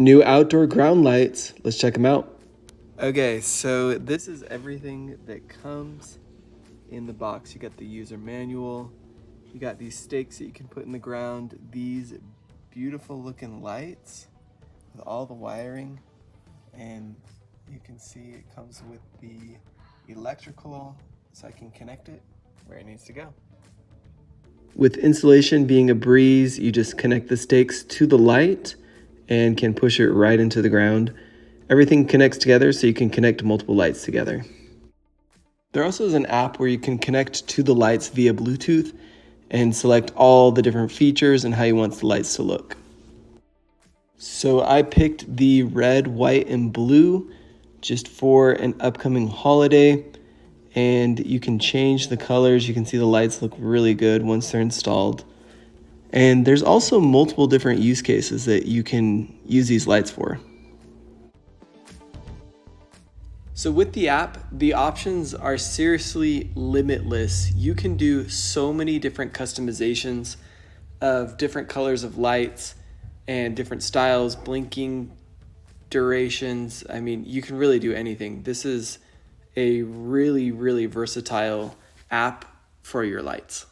New outdoor ground lights. Let's check them out. Okay, so this is everything that comes in the box. You got the user manual, you got these stakes that you can put in the ground, these beautiful looking lights with all the wiring, and you can see it comes with the electrical so I can connect it where it needs to go. With installation being a breeze, you just connect the stakes to the light and can push it right into the ground. Everything connects together so you can connect multiple lights together. There also is an app where you can connect to the lights via Bluetooth and select all the different features and how you want the lights to look. So I picked the red, white, and blue just for an upcoming holiday, and you can change the colors. You can see the lights look really good once they're installed. And there's also multiple different use cases that you can use these lights for. So with the app, the options are seriously limitless. You can do so many different customizations of different colors of lights and different styles, blinking durations. I mean, you can really do anything. This is a really, really versatile app for your lights.